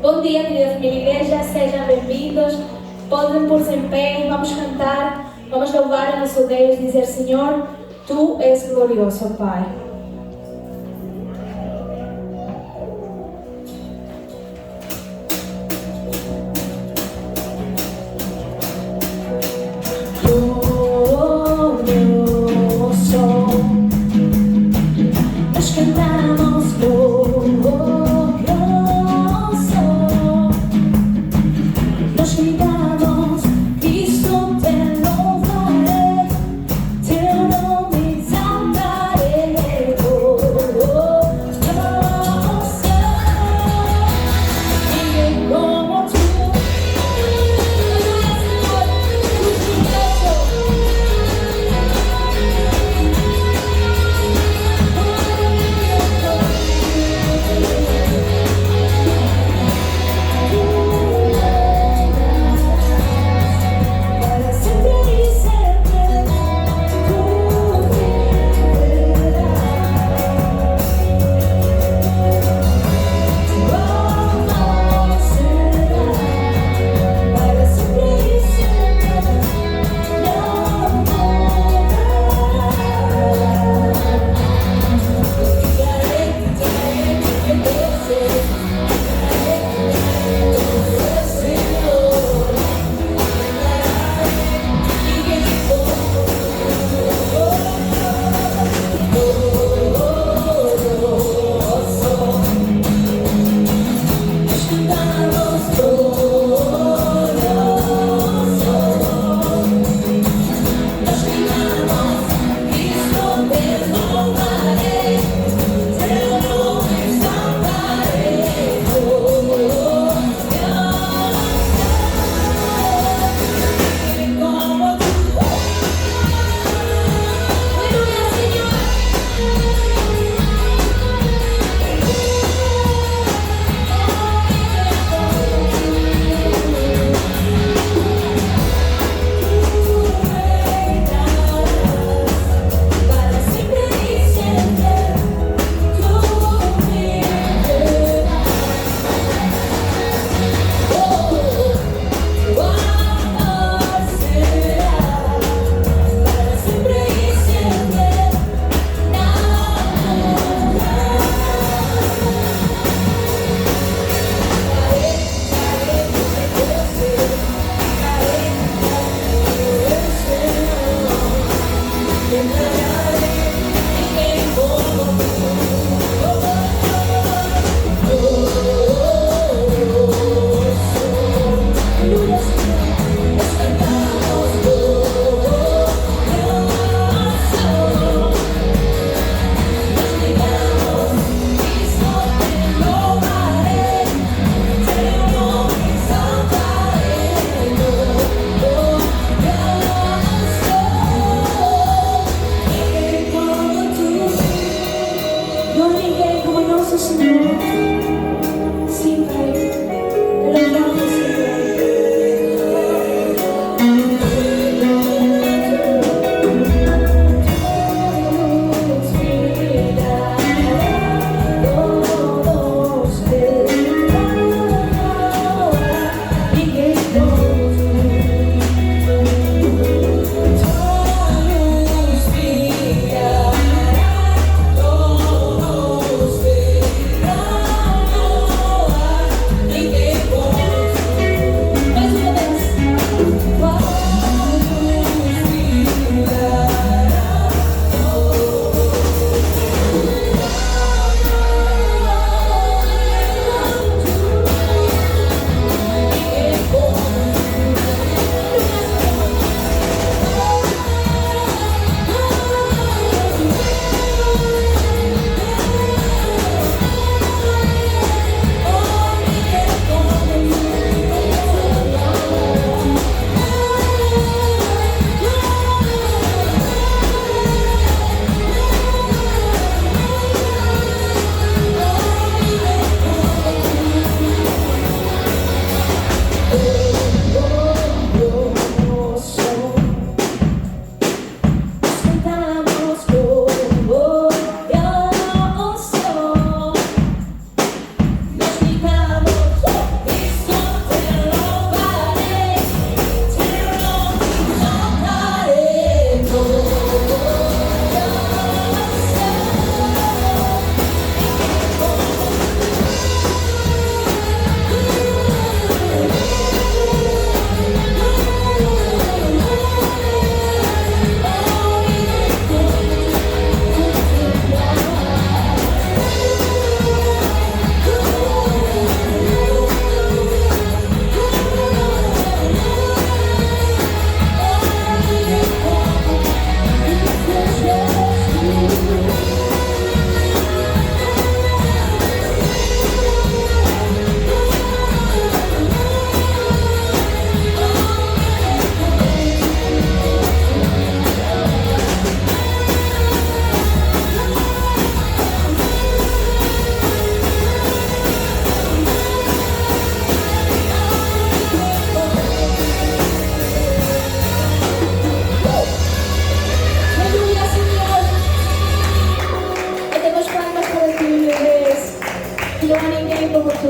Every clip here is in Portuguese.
Bom dia, querida família igreja, sejam bem-vindos. Podem pôr-se em pé, vamos cantar, vamos louvar a nosso Deus, dizer: Senhor, Tu és glorioso, Pai. Cristo te louvaré, teu nome exaltaré.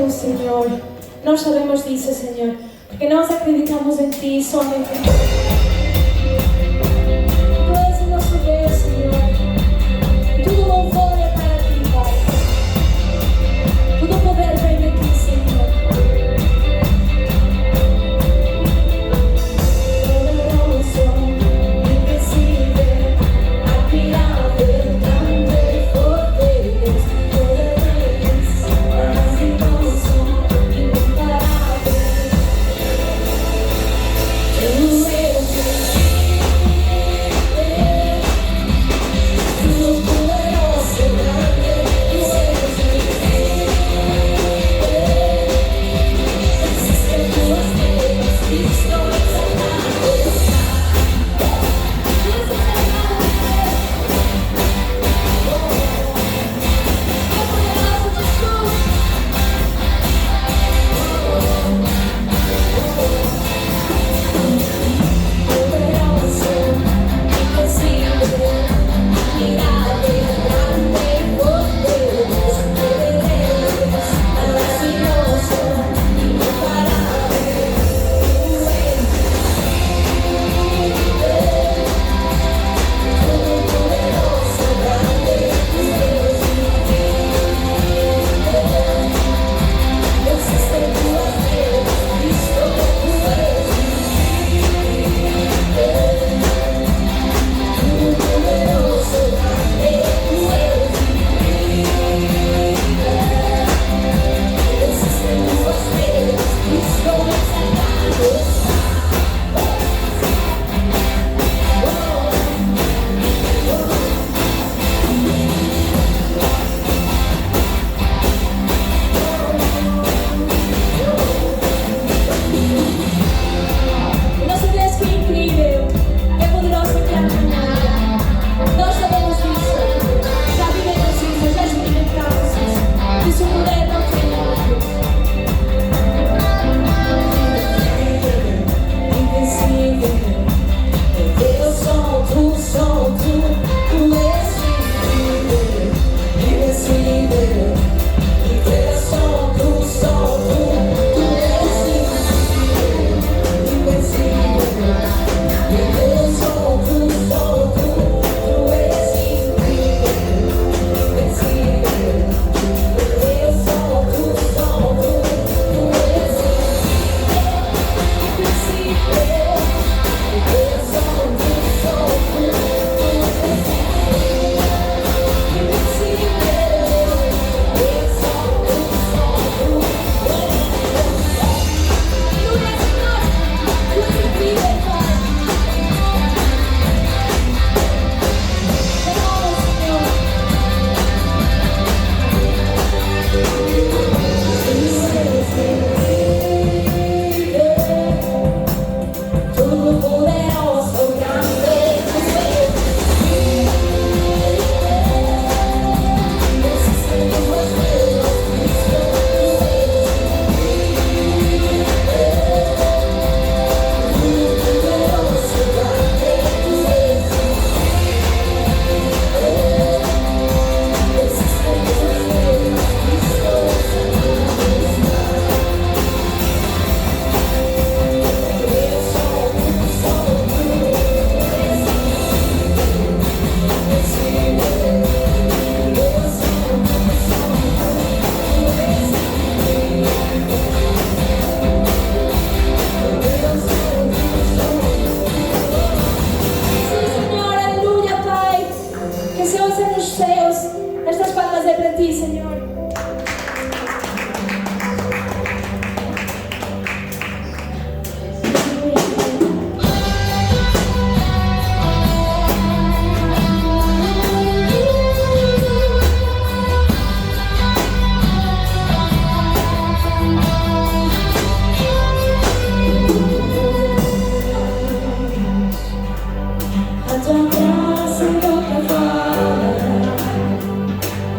Tu, Senhor. Nós sabemos disso, Senhor, porque nós acreditamos em Ti, somente em Ti. Tu és o nosso Deus, Senhor. Tudo louvor é para Ti, Pai. Todo poder vem de Ti, Senhor. Poderoso, invencível, admirável, grande, forte, Deus. Poderoso, maravilhoso, incomparável.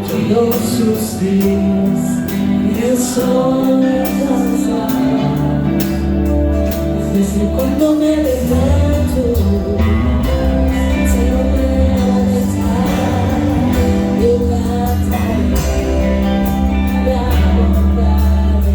Tu és nossos dias eu só me cansar. Desde quando me levanto, sem o levantar, eu cantarei da bondade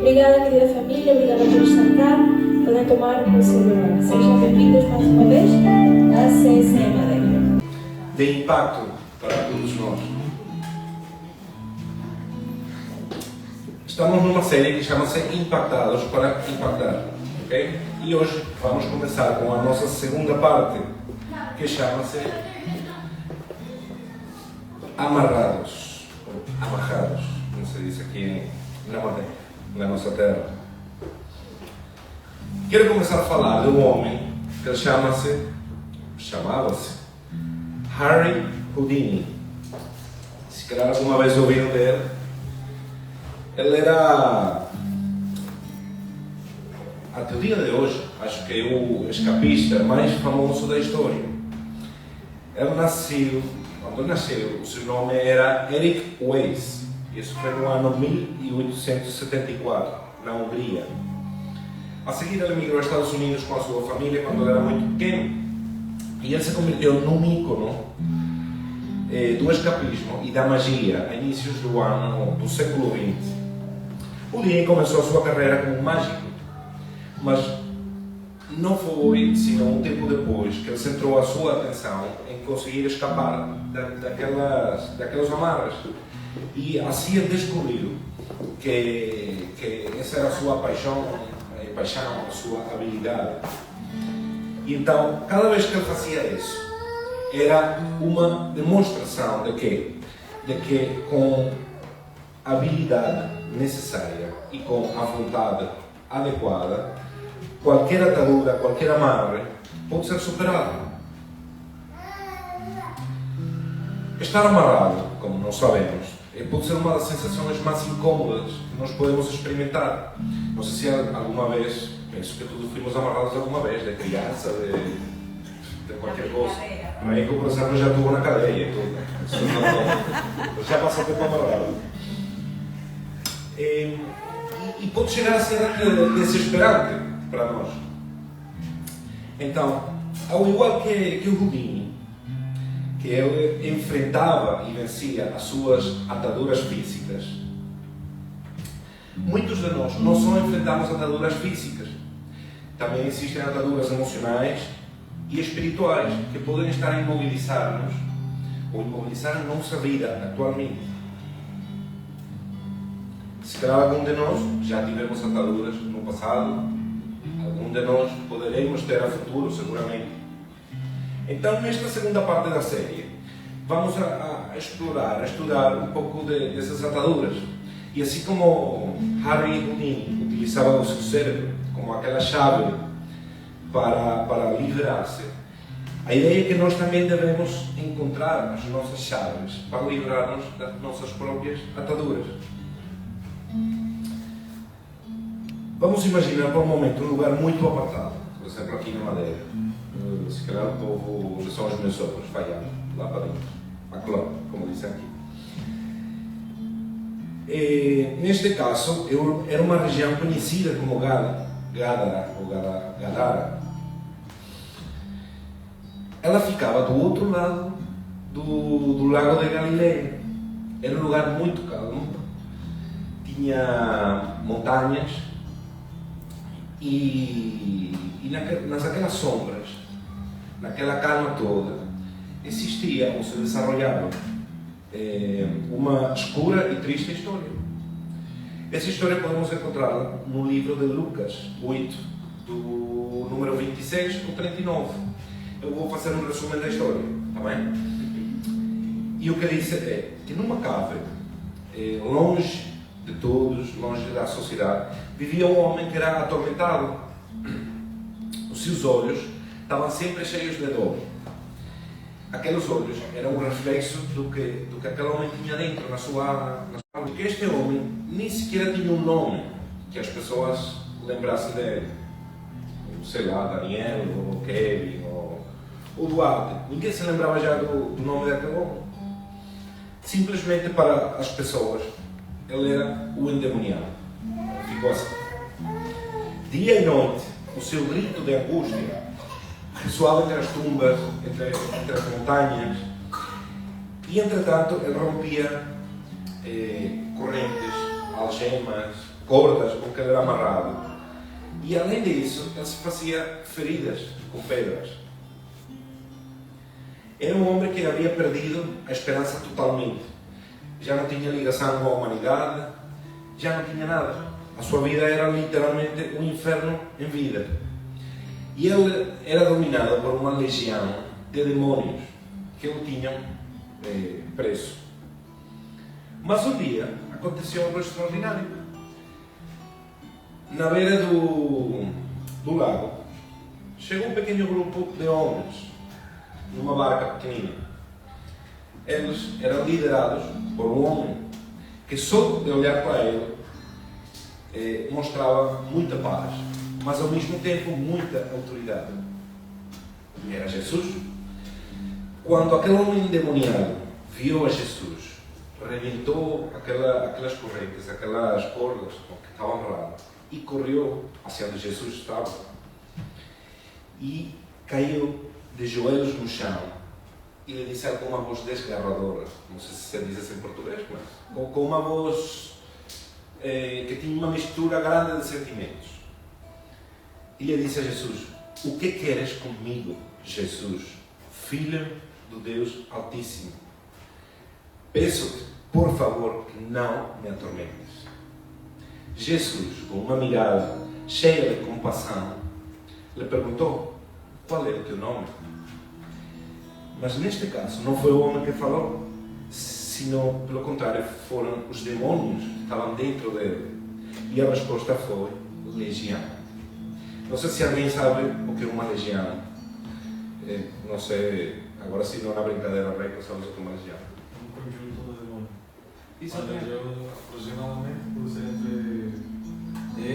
Obrigada, querida família, obrigada por estar cá. Podem tomar o seu lugar. Sejam bem-vindos mais uma vez à CC Madeira. De impacto para todos nós. Estamos numa série que chama-se Impactados para Impactar, ok? E hoje vamos começar com a nossa segunda parte, que chama-se Amarrados, ou Amarrados, como se diz aqui na Madeira, na nossa terra. Quero começar a falar de um homem que chamava-se Harry Houdini. Se calhar alguma vez ouviram dele. Ele era, até o dia de hoje, acho que é o escapista mais famoso da história. Ele nasceu, quando ele nasceu, o seu nome era Eric Weiss. Isso foi no ano 1874, na Hungria. A seguir ele emigrou aos Estados Unidos com a sua família quando ele era muito pequeno. E ele se converteu num ícone do escapismo e da magia a inícios do século XX. Houdini começou a sua carreira como mágico, mas não foi senão um tempo depois que ele centrou a sua atenção em conseguir escapar daquelas amarras. E assim ele descobriu que essa era a sua paixão, a sua habilidade. E então, cada vez que ele fazia isso, era uma demonstração de que com a habilidade necessária e com a vontade adequada, qualquer atadura, qualquer amarre pode ser superado. Estar amarrado, como nós sabemos, pode ser uma das sensações mais incômodas que nós podemos experimentar. Não sei se alguma vez, penso que todos fomos amarrados alguma vez, de criança, de qualquer coisa. Aí que, por exemplo, já estou na cadeia e tudo. Já passou tempo amarrado. E pode chegar a ser desesperante para nós. Então, ao igual que o Houdini, que ele enfrentava e vencia as suas ataduras físicas, muitos de nós não só enfrentamos ataduras físicas, também existem ataduras emocionais e espirituais que podem estar a imobilizar-nos ou imobilizar a nossa vida atualmente. Se calhar algum de nós já tivemos ataduras no passado, algum de nós poderemos ter a futuro, seguramente. Então, nesta segunda parte da série, vamos a estudar um pouco dessas ataduras. E assim como Harry Houdini utilizava o seu cérebro como aquela chave para livrar-se, a ideia é que nós também devemos encontrar as nossas chaves para livrar-nos das nossas próprias ataduras. Vamos imaginar por um momento um lugar muito apartado, por exemplo aqui na Madeira. Se calhar o povo, onde são os meus sogros, Faial, lá para dentro, a Cló, como dizem aqui. Neste caso, era uma região conhecida como Gadara. Ela ficava do outro lado do lago de Galileia. Era um lugar muito calmo, tinha montanhas e naquelas sombras, naquela calma toda, existia ou se desenvolvia uma escura e triste história. Essa história podemos encontrá-la no livro de Lucas 8, do número 26 ao 39. Eu vou fazer um resumo da história, está bem? E o que diz é que numa cave, longe de todos, longe da sociedade, vivia um homem que era atormentado. Os seus olhos estavam sempre cheios de dor. Aqueles olhos eram um reflexo do que aquele homem tinha dentro, na sua porque este homem nem sequer tinha um nome que as pessoas lembrassem dele. Sei lá, Daniel, ou Kevin, ou Duarte. Ninguém se lembrava já do nome daquele homem. Simplesmente para as pessoas, ele era o endemoniado. Ficou assim. Dia e noite, o seu grito de angústia ressoava entre as tumbas, entre as montanhas, e entretanto ele rompia correntes, algemas, cordas com que ele era amarrado, e além disso ele se fazia feridas com pedras. Era um homem que havia perdido a esperança totalmente, já não tinha ligação com a humanidade, já não tinha nada, a sua vida era literalmente um inferno em vida. E ele era dominado por uma legião de demónios que o tinham preso. Mas um dia aconteceu algo extraordinário. Na beira do lago, chegou um pequeno grupo de homens, numa barca pequenina. Eles eram liderados por um homem que só de olhar para ele mostrava muita paz, mas ao mesmo tempo muita autoridade. E era Jesus. Quando aquele homem endemoniado viu a Jesus, rebentou aquelas correntes, aquelas cordas que estavam amarradas e correu hacia onde Jesus estava e caiu de joelhos no chão e lhe disse com uma voz desgarradora, não sei se diz assim em português, mas com uma voz que tinha uma mistura grande de sentimentos. E lhe disse a Jesus: o que queres comigo, Jesus, Filho do Deus Altíssimo? Peço-te, por favor, que não me atormentes. Jesus, com uma mirada cheia de compaixão, lhe perguntou: qual é o teu nome? Mas neste caso não foi o homem que falou, sino, pelo contrário, foram os demônios que estavam dentro dele. E a resposta foi legião. Não sei se alguém sabe o que é uma legião. Não sei, agora sim, não na brincadeira, Reco, sabes o que é uma legião? Um conjunto de demônios. Exatamente. Aproximadamente por ser entre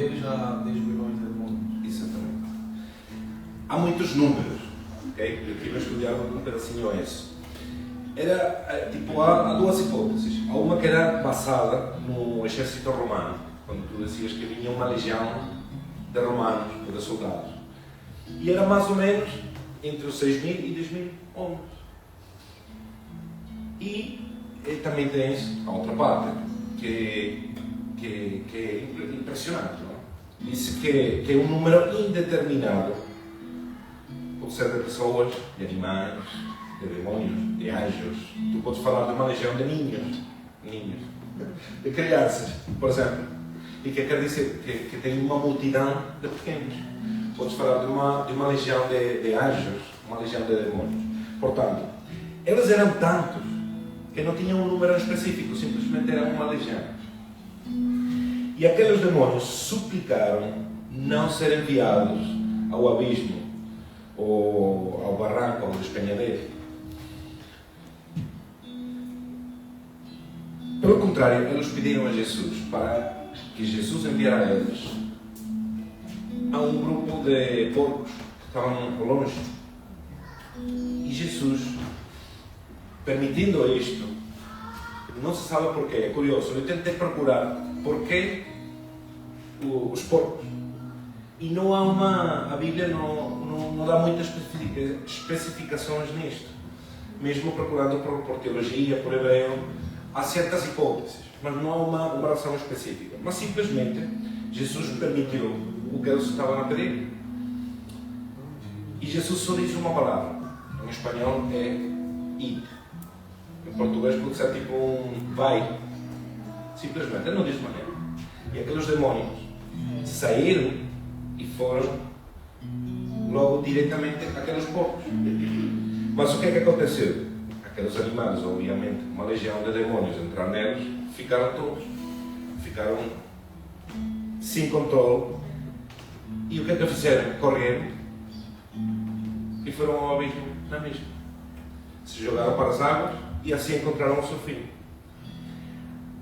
10 a 10 milhões de demônios. Exatamente. Há muitos números, ok? Eu queria estudar um pedacinho isso. Era, tipo, há duas hipóteses. Há uma que era basada no exército romano, quando tu dizias que vinha uma legião de romanos ou de soldados. E era mais ou menos entre os 6.000 e 10.000 homens. E também tens a outra parte, que é impressionante. Não? Diz que é um número indeterminado. Pode ser de pessoas, de animais, de demônios, de anjos. Tu podes falar de uma legião de ninhos, de crianças, por exemplo. E que quer dizer que tem uma multidão de pequenos. Podes falar de uma legião de anjos, uma legião de demônios. Portanto, eles eram tantos que não tinham um número específico, simplesmente era uma legião. E aqueles demônios suplicaram não ser enviados ao abismo ou ao barranco, ao despenhadeiro. Pelo contrário, eles pediram a Jesus para que Jesus enviara a eles a um grupo de porcos que estavam longe. E Jesus, permitindo isto, não se sabe porquê, é curioso, eu tentei procurar porquê os porcos. E não há a Bíblia não dá muitas especificações nisto. Mesmo procurando por teologia, por hebreu, há certas hipóteses, mas não há uma razão específica. Mas simplesmente Jesus permitiu o que eles estavam a pedir. E Jesus só diz uma palavra. Em espanhol é ir. Em português pode ser tipo um vai. Simplesmente, ele não diz maneira. E aqueles demônios saíram e foram logo diretamente àqueles porcos. Mas o que é que aconteceu? Aqueles animais, obviamente, uma legião de demônios entraram neles, ficaram todos. Ficaram sem controle. E o que é que fizeram? Correram e foram ao abismo na mesma. Se jogaram para as águas e assim encontraram o seu filho.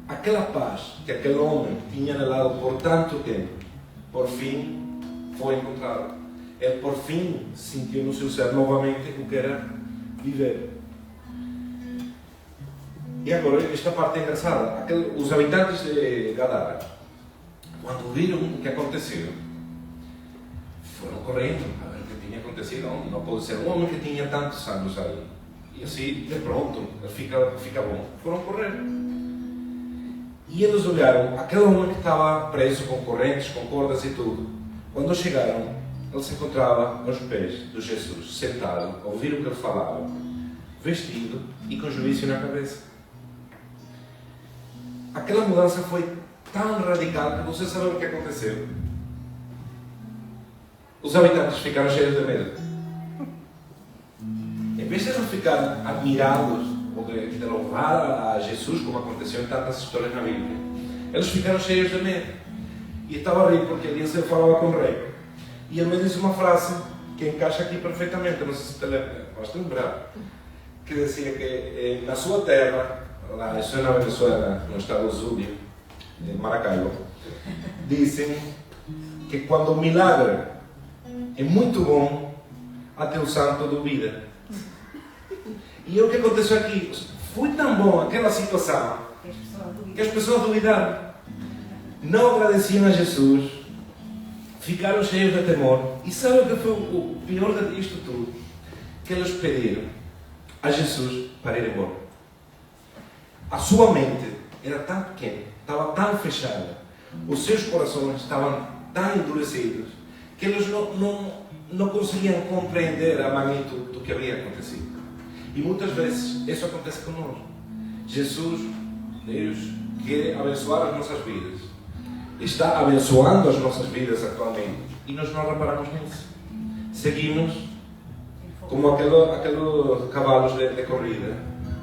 Aquela paz que aquele homem tinha anelado por tanto tempo, por fim foi encontrada. Ele por fim sentiu no seu ser novamente o que era viver. E agora, esta parte é engraçada. Os habitantes de Gadara, quando viram o que aconteceu, foram correndo a ver o que tinha acontecido. Não pode ser um homem que tinha tantos anos aí. E assim, de pronto, fica bom. Foram correr. E eles olharam aquele homem que estava preso com correntes, com cordas e tudo. Quando chegaram, ele se encontrava aos pés de Jesus, sentado, a ouvir o que ele falava, vestido e com juízo na cabeça. Aquela mudança foi tão radical que você sabe o que aconteceu. Os habitantes ficaram cheios de medo. Em vez de não ficar admirados ou de louvar a Jesus, como aconteceu em tantas histórias na Bíblia, eles ficaram cheios de medo. E estava a rir porque Elias falava com o rei. E ele me disse uma frase que encaixa aqui perfeitamente, não sei se te lembra, mas lembrar, que dizia que na sua terra, lá isso é na Venezuela, no estado do Zulia, em Maracaibo, dizem que quando o milagre é muito bom, até o santo duvida. E é o que aconteceu aqui. Foi tão bom aquela situação que as pessoas duvidaram. Não agradeciam a Jesus, ficaram cheios de temor. E sabe o que foi o pior disto tudo? Que eles pediram a Jesus para ir embora. A sua mente era tão pequena, estava tão fechada, os seus corações estavam tão endurecidos, que eles não conseguiam compreender a magnitude do que havia acontecido. E muitas vezes isso acontece conosco. Jesus, Deus, quer abençoar as nossas vidas. Está abençoando as nossas vidas atualmente. E nós não reparamos nisso. Seguimos como aqueles cavalos de corrida,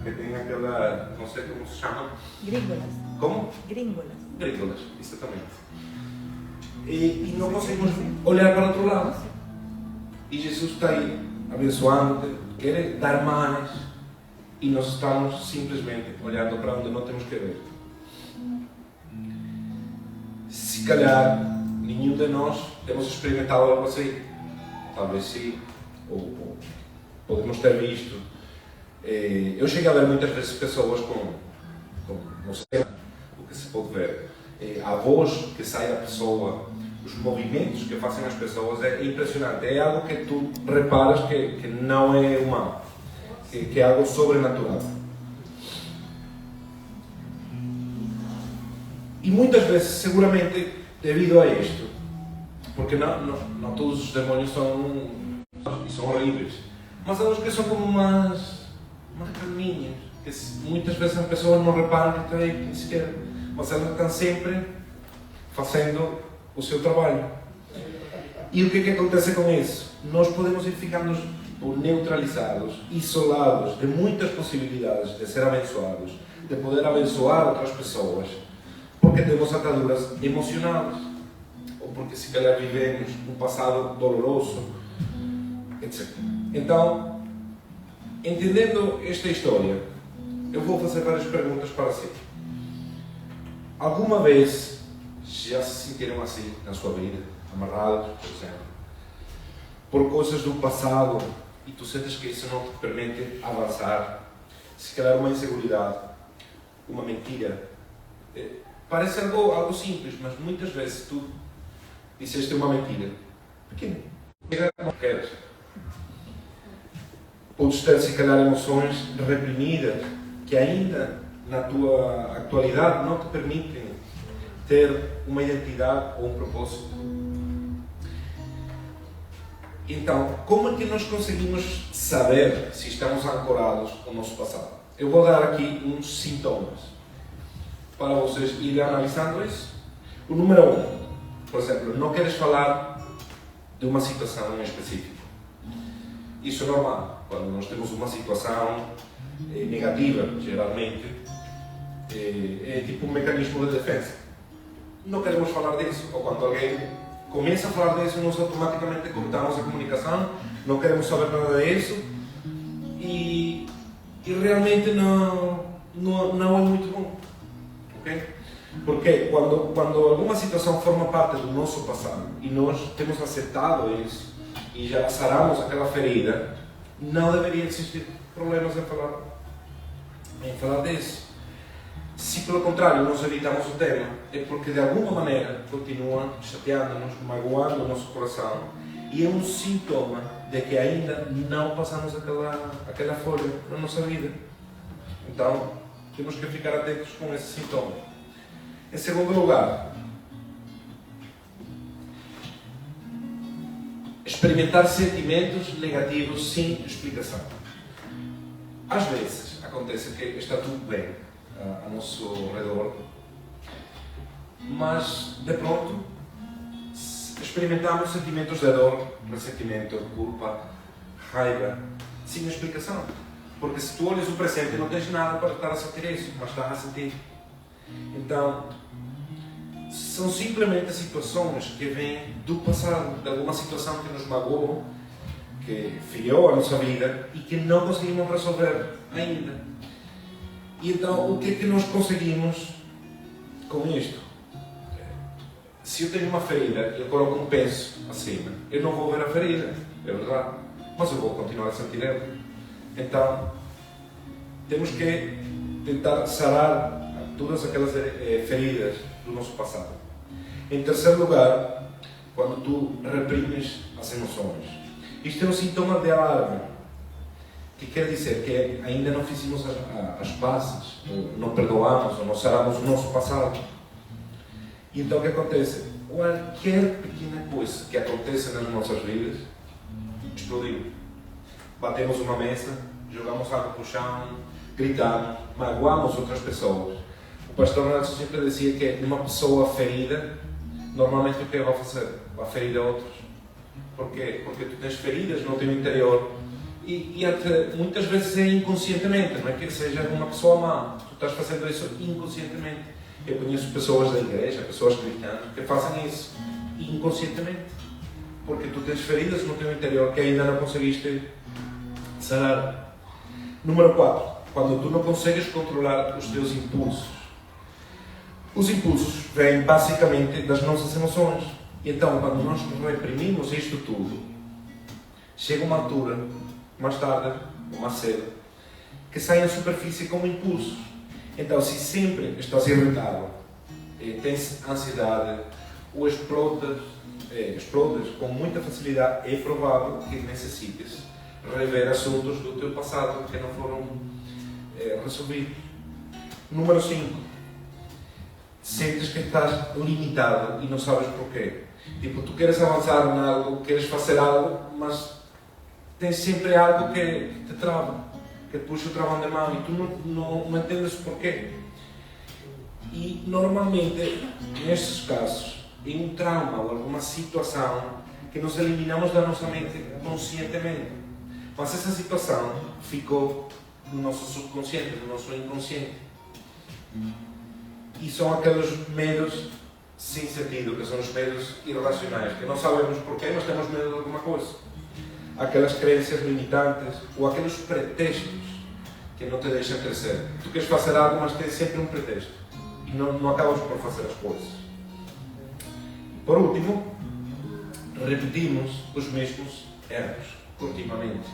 que tem aquela, não sei como se chama. Gringolas. Como? Gringolas. Gringolas, exatamente. E não conseguimos olhar para o outro lado. E Jesus está aí, abençoando, quer dar mais. E nós estamos simplesmente olhando para onde não temos que ver. Se calhar, nenhum de nós temos experimentado algo assim. Talvez sim, ou podemos ter visto. Eu cheguei a ver muitas vezes pessoas com não sei o que se pode ver. A voz que sai da pessoa, os movimentos que fazem as pessoas é impressionante. É algo que tu reparas que não é humano, que é algo sobrenatural. E muitas vezes, seguramente, devido a isto, porque não todos os demônios são horríveis, mas há uns que são como umas caminhas, que muitas vezes as pessoas não reparam que estão aí sequer, mas elas estão sempre fazendo o seu trabalho. E o que é que acontece com isso? Nós podemos ir ficando neutralizados, isolados de muitas possibilidades de ser abençoados, de poder abençoar outras pessoas, porque porque temos ataduras emocionais, ou porque se calhar vivemos um passado doloroso, etc. Então, entendendo esta história, eu vou fazer várias perguntas para si. Alguma vez já se sentiram assim na sua vida, amarrados, por exemplo, por coisas do passado, e tu sentes que isso não te permite avançar? Se calhar uma inseguridade, uma mentira. Parece algo simples, mas muitas vezes tu disseste uma mentira pequena, não queres. Podes ter, se calhar, emoções reprimidas que ainda na tua atualidade não te permitem ter uma identidade ou um propósito. Então, como é que nós conseguimos saber se estamos ancorados ao nosso passado? Eu vou dar aqui uns sintomas para vocês irem analisando isso. O número 1, por exemplo, não queres falar de uma situação em específico. Isso é normal. Quando nós temos uma situação negativa, geralmente, é tipo um mecanismo de defesa. Não queremos falar disso. Ou quando alguém começa a falar disso, nós automaticamente cortamos a comunicação, não queremos saber nada disso, e realmente não é muito bom. Okay? Porque quando alguma situação forma parte do nosso passado e nós temos aceitado isso e já saramos aquela ferida, não deveria existir problemas em falar disso. Se pelo contrário nós evitamos o tema, é porque de alguma maneira continua chateando-nos, magoando o nosso coração, e é um sintoma de que ainda não passamos aquela folha na nossa vida. Então temos que ficar atentos com esse sintoma. Em segundo lugar, experimentar sentimentos negativos sem explicação. Às vezes acontece que está tudo bem a nosso redor, mas de pronto experimentamos sentimentos de dor, ressentimento, culpa, raiva, sem explicação. Porque se tu olhas o presente não tens nada para estar a sentir isso, mas estás a sentir. Então, são simplesmente situações que vêm do passado, de alguma situação que nos magoou, que feriu a nossa vida e que não conseguimos resolver ainda. E então, o que é que nós conseguimos com isto? Se eu tenho uma ferida e eu coloco um peso acima, eu não vou ver a ferida, é verdade, mas eu vou continuar a sentir ela. Então, temos que tentar sarar todas aquelas feridas do nosso passado. Em terceiro lugar, quando tu reprimes as emoções. Isto é um sintoma de alarme, que quer dizer que ainda não fizemos as pazes, ou não perdoamos, ou não saramos o nosso passado. E então o que acontece? Qualquer pequena coisa que acontece nas nossas vidas, explodiu. Batemos uma mesa, jogamos água para o chão, gritamos, magoamos outras pessoas. O pastor Nelson sempre dizia que uma pessoa ferida, normalmente o que vai fazer? Vai ferir a outros. Porquê? Porque tu tens feridas no teu interior e até, muitas vezes é inconscientemente, não é que seja uma pessoa má, tu estás fazendo isso inconscientemente. Eu conheço pessoas da igreja, pessoas cristãs, que fazem isso inconscientemente, porque tu tens feridas no teu interior que ainda não conseguiste sarar. Número 4. Quando tu não consegues controlar os teus impulsos. Os impulsos vêm basicamente das nossas emoções. Então, quando nós reprimimos isto tudo, chega uma altura, mais tarde ou mais cedo, que sai à superfície como impulsos. Então, se sempre estás irritado, tens ansiedade ou explodas com muita facilidade, é provável que necessites rever assuntos do teu passado que não foram resolvidos. Número 5. Sentes que estás limitado e não sabes porquê. Tipo, tu queres avançar em algo, queres fazer algo, mas tens sempre algo que te trava, que te puxa o travão de mão e tu não entendes porquê. E normalmente, nestes casos, é um trauma ou alguma situação que nós eliminamos da nossa mente conscientemente. Mas essa situação ficou no nosso subconsciente, no nosso inconsciente. E são aqueles medos sem sentido, que são os medos irracionais, que não sabemos porquê, mas temos medo de alguma coisa. Aquelas crenças limitantes ou aqueles pretextos que não te deixam crescer. Tu queres fazer algo, mas tens sempre um pretexto e não acabas por fazer as coisas. Por último, repetimos os mesmos erros continuamente.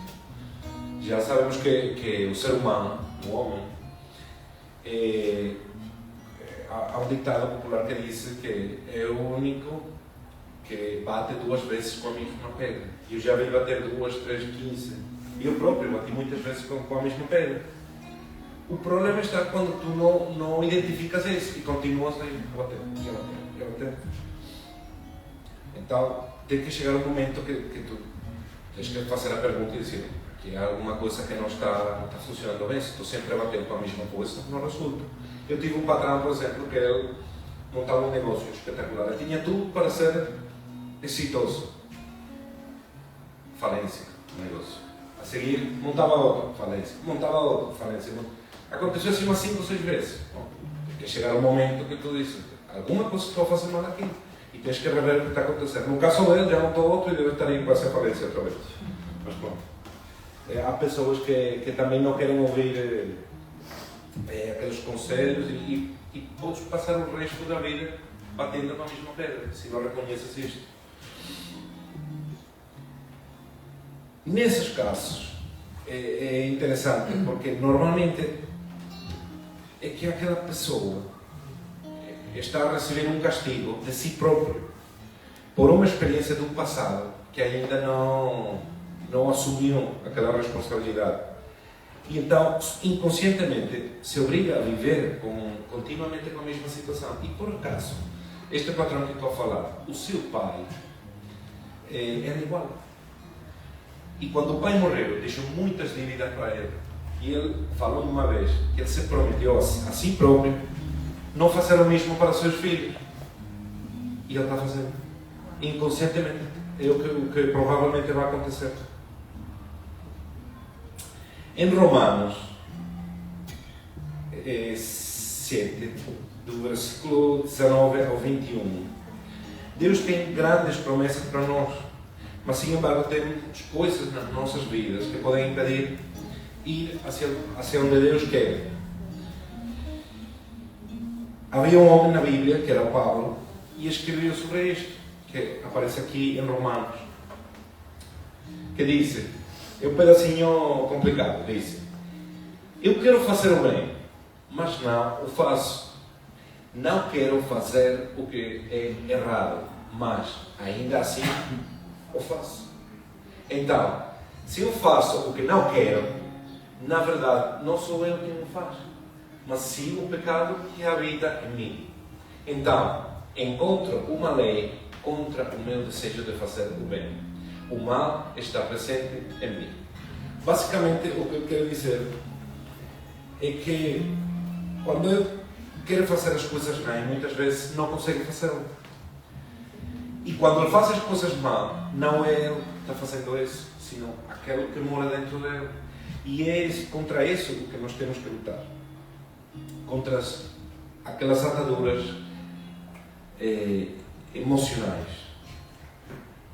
Já sabemos que o ser humano, o homem, há um ditado popular que diz que é o único que bate 2 vezes com a mesma pedra. Eu já vi bater 2, 3, 15. Eu próprio bati muitas vezes com a mesma pedra. O problema está quando tu não identificas isso e continuas a bater, e a bater. Então, tem que chegar um momento que tu tens que fazer a pergunta e dizer que há alguma coisa que não está funcionando bem. Se tu sempre bater com a mesma coisa, não resulta. Eu tive um patrão, por exemplo, que ele montava um negócio espetacular. Ele tinha tudo para ser exitoso. Falência, negócio. A seguir, montava outro, falência. Montava outro, falência. Aconteceu assim umas 5 ou 6 vezes. Bom, tem que chegar um momento que tu dizes, alguma coisa que estou a fazer mal aqui. E tens que rever o que está acontecendo. No caso dele, já montou outro e deve estar aí quase a falência outra vez. Mas pronto. Há pessoas que também não querem ouvir aqueles conselhos e podes passar o resto da vida batendo na mesma pedra, se não reconheces isto. Nesses casos, é interessante porque normalmente é que aquela pessoa está a receber um castigo de si próprio por uma experiência do passado que ainda não assumiu aquela responsabilidade. E então, inconscientemente, se obriga a viver continuamente com a mesma situação. E por acaso, este patrão que estou a falar, o seu pai, era igual. E quando o pai morreu, deixou muitas dívidas para ele. E ele falou uma vez que ele se prometeu a si próprio não fazer o mesmo para os seus filhos. E ele está fazendo. Inconscientemente. É o que provavelmente vai acontecer. Em Romanos 7, do versículo 19 ao 21, Deus tem grandes promessas para nós, mas sem embargo temos coisas nas nossas vidas que podem impedir ir hacia onde Deus quer. Havia um homem na Bíblia, que era o Paulo, e escreveu sobre isto, que aparece aqui em Romanos, que diz, é um pedacinho complicado, diz: eu quero fazer o bem, mas não o faço. Não quero fazer o que é errado, mas ainda assim o faço. Então, se eu faço o que não quero, na verdade não sou eu quem o faz, mas sim o pecado que habita em mim. Então, encontro uma lei contra o meu desejo de fazer o bem. O mal está presente em mim. Basicamente, o que eu quero dizer é que quando eu quero fazer as coisas bem, muitas vezes não consigo fazê-lo. E quando ele faz as coisas mal, não é ele que está fazendo isso, sino aquele que mora dentro dele. E é contra isso que nós temos que lutar. Contra aquelas ataduras emocionais.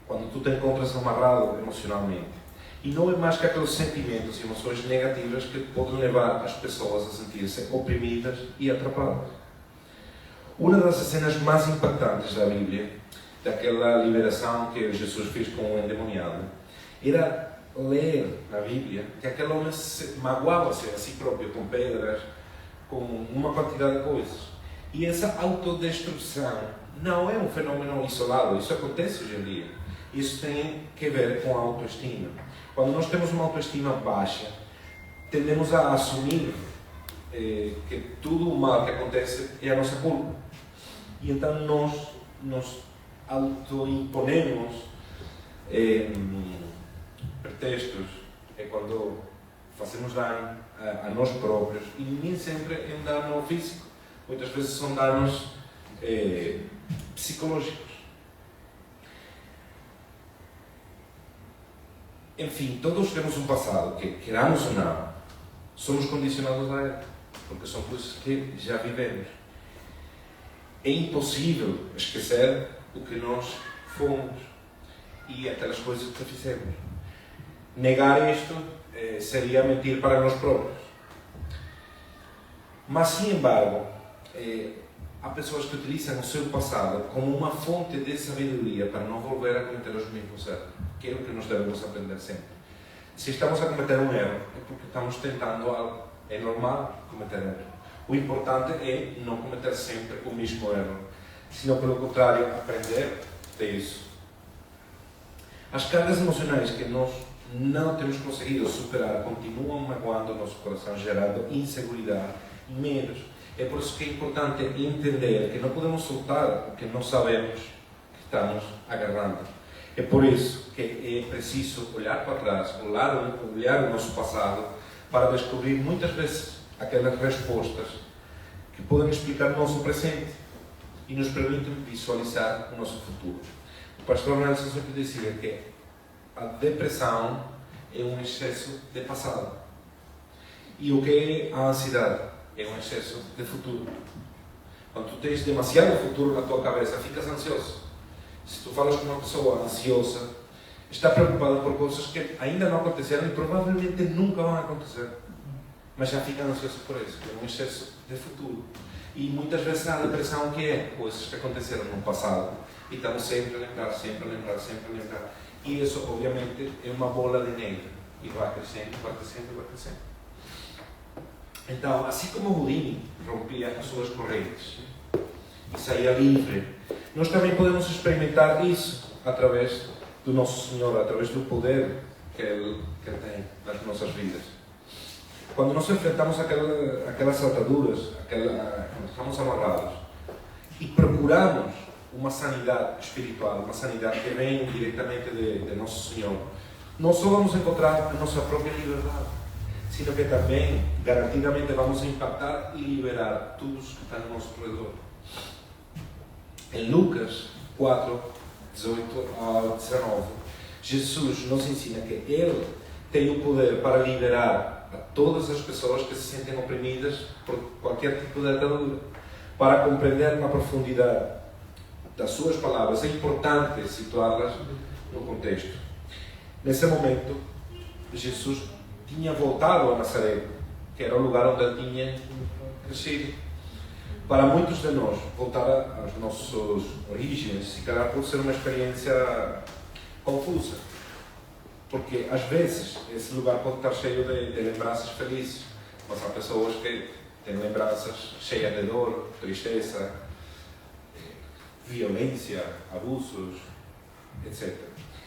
Quando tu te encontras amarrado emocionalmente. E não é mais que aqueles sentimentos e emoções negativas que podem levar as pessoas a sentir-se oprimidas e atrapadas. Uma das cenas mais impactantes da Bíblia, daquela liberação que Jesus fez com o endemoniado, era ler na Bíblia que aquele homem magoava-se a si próprio com pedras, com uma quantidade de coisas. E essa autodestruição não é um fenômeno isolado, isso acontece hoje em dia. Isso tem que ver com a autoestima. Quando nós temos uma autoestima baixa, tendemos a assumir que tudo o mal que acontece é a nossa culpa. E então nós nos autoimponemos pretextos, é quando fazemos dano a nós próprios, e nem sempre é um dano físico. Muitas vezes são danos psicológicos. Enfim, todos temos um passado que, queramos ou não, somos condicionados a ele, porque são coisas que já vivemos. é impossível esquecer o que nós fomos e aquelas coisas que fizemos. Negar isto seria mentir para nós próprios. Mas, sem embargo, há pessoas que utilizam o seu passado como uma fonte de sabedoria para não volver a cometer os mesmos erros, que é o que nós devemos aprender sempre. Se estamos a cometer um erro, é porque estamos tentando algo. É normal cometer erros. O importante é não cometer sempre o mesmo erro, senão, pelo contrário, aprender disso. As cargas emocionais que nós não temos conseguido superar continuam magoando o nosso coração, gerando inseguridade e medos. É por isso que é importante entender que não podemos soltar o que não sabemos que estamos agarrando. É por isso que é preciso olhar para trás, olhar o nosso passado, para descobrir muitas vezes aquelas respostas que podem explicar o nosso presente e nos permitem visualizar o nosso futuro. O pastor Nelson sempre dizia que a depressão é um excesso de passado. E o que é a ansiedade? É um excesso de futuro. Quando tu tens demasiado futuro na tua cabeça, ficas ansioso. Se tu falas com uma pessoa ansiosa, está preocupada por coisas que ainda não aconteceram e provavelmente nunca vão acontecer. Mas já fica ansioso por isso, é um excesso de futuro. E muitas vezes a depressão que é coisas que aconteceram no passado e estamos sempre a lembrar, sempre a lembrar, sempre a lembrar. E isso, obviamente, é uma bola de neve e vai crescendo, vai crescendo, vai crescendo. Então, assim como Houdini rompia as suas correntes e saía livre, nós também podemos experimentar isso através do nosso Senhor, através do poder que Ele tem nas nossas vidas. Quando nós enfrentamos aquelas ataduras, quando estamos amarrados e procuramos uma sanidade espiritual, uma sanidade que vem diretamente de nosso Senhor, não só vamos encontrar a nossa própria liberdade, sino que também, garantidamente, vamos impactar e liberar todos que estão no nosso redor. Em Lucas 4, 18 a 19, Jesus nos ensina que Ele tem o poder para liberar a todas as pessoas que se sentem oprimidas por qualquer tipo de atadura. Para compreender na profundidade das suas palavras, é importante situá-las no contexto. Nesse momento, Jesus tinha voltado a Nazaré, que era o lugar onde ele tinha crescido. Para muitos de nós, voltar às nossas origens, se calhar pode ser uma experiência confusa, porque às vezes esse lugar pode estar cheio de lembranças felizes, mas há pessoas que têm lembranças cheias de dor, tristeza, violência, abusos, etc.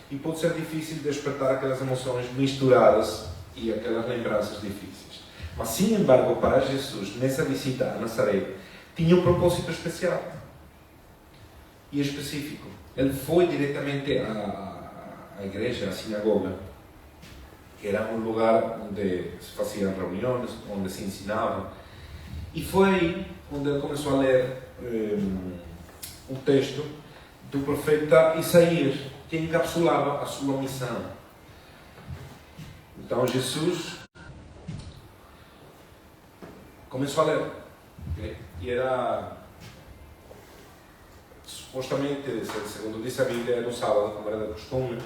E pode ser difícil despertar aquelas emoções misturadas e aquelas lembranças difíceis. Mas, sem embargo, para Jesus, nessa visita a Nazaré, tinha um propósito especial e específico. Ele foi diretamente à igreja, à sinagoga, que era um lugar onde se faziam reuniões, onde se ensinava. E foi aí onde ele começou a ler um texto do profeta Isaías, que encapsulava a sua missão. Então Jesus começou a ler, e era, supostamente, segundo diz a Bíblia, no sábado, como era de costume,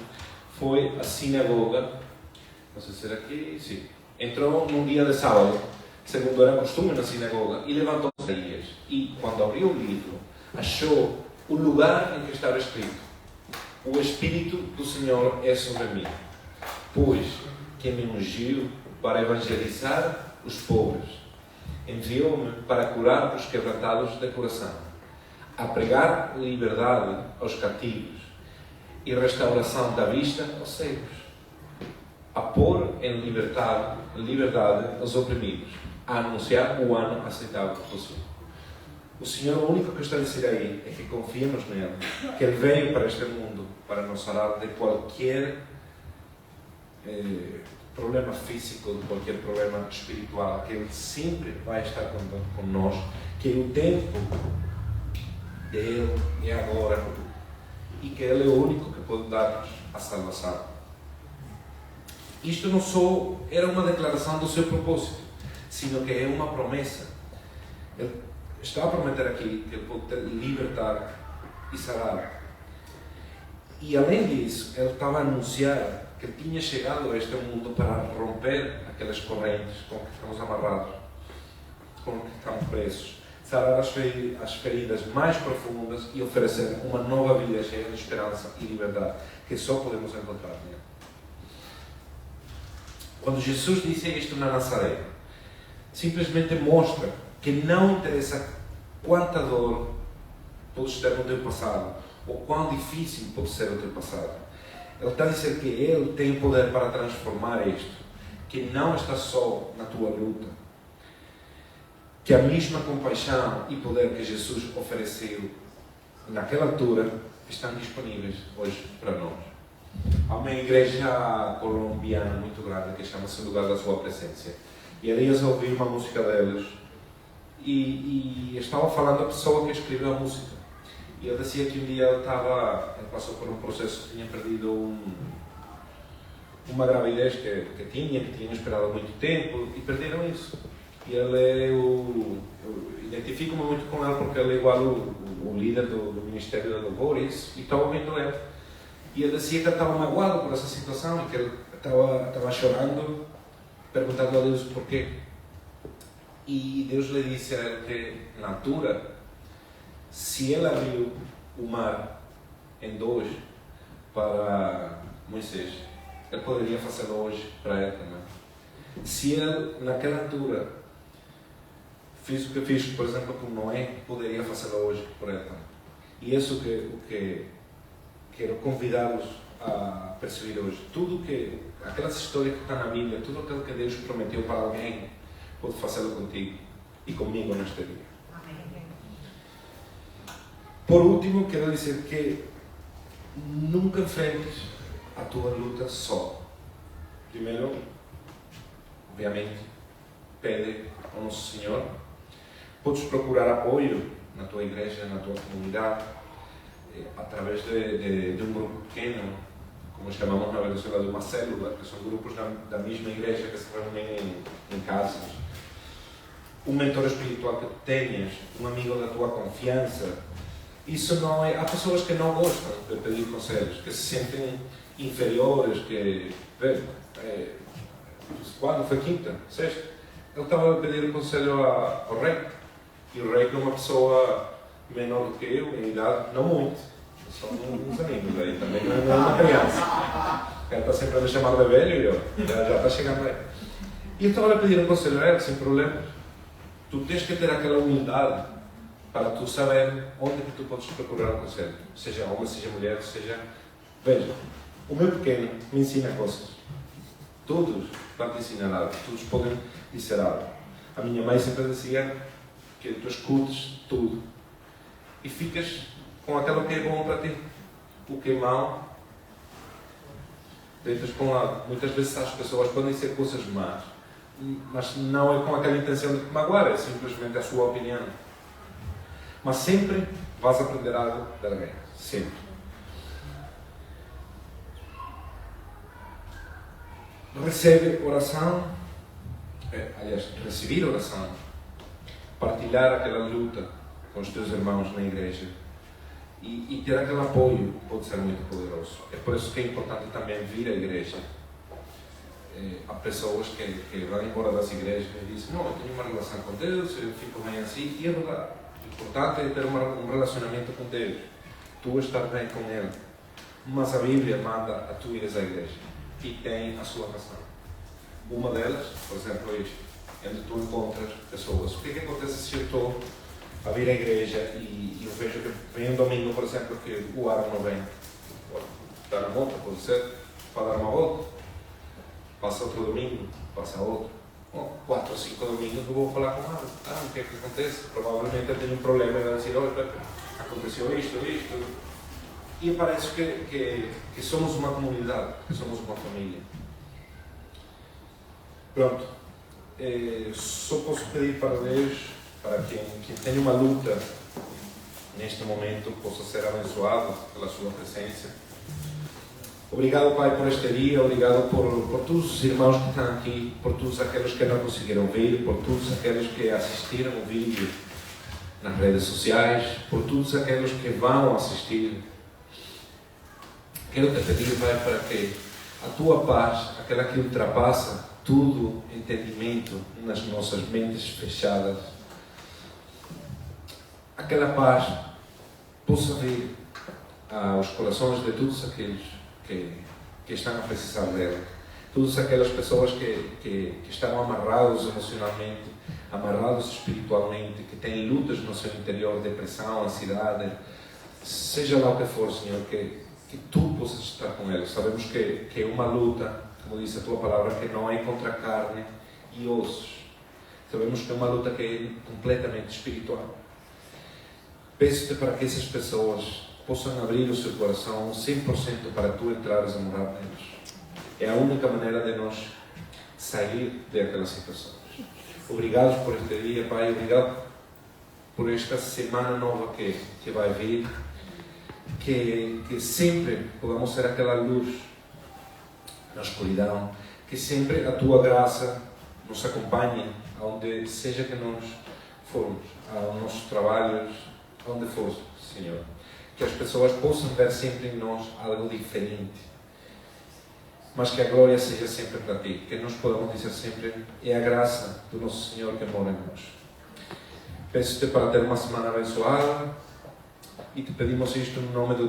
foi à sinagoga, não sei se era aqui, sim, entrou num dia de sábado, segundo era costume na sinagoga, e levantou Isaías, e quando abriu o livro, achou o lugar em que estava escrito: o Espírito do Senhor é sobre mim, pois que me ungiu para evangelizar os pobres, enviou-me para curar os quebrantados de coração, a pregar liberdade aos cativos e restauração da vista aos cegos, a pôr em liberdade os oprimidos, a anunciar o ano aceitável do Senhor. O Senhor, o único que está a dizer aí é que confiemos nele, que Ele veio para este mundo para nos sarar de qualquer problema físico, de qualquer problema espiritual, que Ele sempre vai estar conosco, que o tempo dele é agora e que Ele é o único que pode dar-nos a salvação. Isto não só era uma declaração do seu propósito, sino que é uma promessa. está a prometer aqui que Ele pode libertar e sarar. E além disso, Ele estava a anunciar que Ele tinha chegado a este mundo para romper aquelas correntes com que estamos amarrados, com que estamos presos, sarar as feridas mais profundas e oferecer uma nova vida cheia de esperança e liberdade que só podemos encontrar nele. Quando Jesus disse isto na Nazaré, simplesmente mostra que não interessa quanta dor podes ter no teu passado ou quão difícil pode ser o teu passado. Ele está a dizer que Ele tem o poder para transformar isto, que não está só na tua luta, que a mesma compaixão e poder que Jesus ofereceu naquela altura estão disponíveis hoje para nós. Há uma igreja colombiana muito grande que chama-se Lugar da Sua Presença. E ali eu ouvi uma música deles e estava falando a pessoa que escreveu a música. E ele dizia que um dia ele passou por um processo, tinha perdido uma gravidez que tinha esperado há muito tempo e perderam isso. E eu identifico-me muito com ele porque ele é igual o líder do Ministério de Louvores e estava ouvindo ele. E ele dizia que ele estava magoado por essa situação e que ele estava chorando, perguntando a Deus porquê. E Deus lhe disse a ele que, na altura, se ele abriu o mar em dois para Moisés, ele poderia fazê-lo hoje para ele também. Se ele, naquela altura, fez o que fez, por exemplo, com Noé, poderia fazê-lo hoje por ele também. E isso o que quero convidá-los a perceber hoje. Aquelas histórias que estão na Bíblia, tudo aquilo que Deus prometeu para alguém, pode fazê-lo contigo e comigo neste dia. Por último, quero dizer que nunca enfrentes a tua luta só. Primeiro, obviamente, pede ao Nosso Senhor. Podes procurar apoio na tua igreja, na tua comunidade, através de um grupo pequeno, como chamamos na Venezuela de uma célula, que são grupos da mesma igreja que se reúnem em casas. Um mentor espiritual que tu tenhas, um amigo da tua confiança. Isso não é. Há pessoas que não gostam de pedir conselhos, que se sentem inferiores, que. Quando foi quinta? Sexta? Ele estava a pedir um conselho ao rei. E o rei, que é uma pessoa menor do que eu, em idade, não muito. São uns amigos aí, também não é uma criança. Ele está sempre a me chamar de velho e eu já está chegando aí. E eu estava a pedir um conselho a ele, sem problemas. Tu tens que ter aquela humildade para tu saber onde que tu podes procurar um conselho. Seja homem, seja mulher, seja... Veja, o meu pequeno me ensina coisas. Todos vão te ensinar algo. Todos podem dizer algo. A minha mãe sempre dizia que tu escutes tudo. E ficas com aquilo que é bom para ti. O que é mau, deitas para um lado. Muitas vezes as pessoas podem dizer coisas más, mas não é com aquela intenção de te magoar, é simplesmente a sua opinião. Mas sempre vais aprender algo de alguém. Sempre. Recebe oração, receber oração, partilhar aquela luta com os teus irmãos na igreja e ter aquele apoio pode ser muito poderoso. É por isso que é importante também vir à igreja. Há pessoas que vão embora das igrejas e dizem: não, eu tenho uma relação com Deus, eu fico bem assim, e é verdade. O importante é ter um relacionamento com Deus, tu estar bem com Ele. Mas a Bíblia manda a tu ires à igreja e tem a sua razão. Uma delas, por exemplo, é isto, onde tu encontras pessoas. O que é que acontece se eu estou a vir à igreja e eu vejo que vem um domingo, por exemplo, que o Aaron não vem? Dar a volta, pode ser, para dar uma volta. Passa outro domingo, passa outro. Bom, 4 ou 5 domingos eu vou falar com o Aaron. O que é que acontece? Provavelmente ele tem um problema e vai dizer: olha, aconteceu isto. E parece que somos uma comunidade, que somos uma família. Pronto. Só posso pedir para Deus, para quem tem uma luta neste momento, possa ser abençoado pela sua presença. Obrigado, Pai, por este dia. Obrigado por todos os irmãos que estão aqui, por todos aqueles que não conseguiram vir, por todos aqueles que assistiram o vídeo nas redes sociais, por todos aqueles que vão assistir. Quero te pedir, Pai, para que a tua paz, aquela que ultrapassa todo entendimento nas nossas mentes fechadas, aquela paz possa vir aos corações de todos aqueles que estão a precisar dela. Todas aquelas pessoas que estão amarrados emocionalmente, amarrados espiritualmente, que têm lutas no seu interior, depressão, ansiedade, seja lá o que for, Senhor, que Tu possas estar com eles. Sabemos que é uma luta, como diz a Tua palavra, que não é contra carne e ossos. Sabemos que é uma luta que é completamente espiritual. Peço-te para que essas pessoas possam abrir o seu coração 100% para Tu entrares a morar neles. É a única maneira de nós sair daquelas situações. Obrigado por este dia, Pai. Obrigado por esta semana nova que vai vir. Que sempre podamos ser aquela luz na escuridão. Que sempre a Tua graça nos acompanhe, aonde seja que nós formos, aos nossos trabalhos, aonde for, Senhor. Que as pessoas possam ver sempre em nós algo diferente. Mas que a glória seja sempre para Ti. Que nós podamos dizer sempre, é a graça do nosso Senhor que mora em nós. Peço-te para ter uma semana abençoada e te pedimos isto no nome do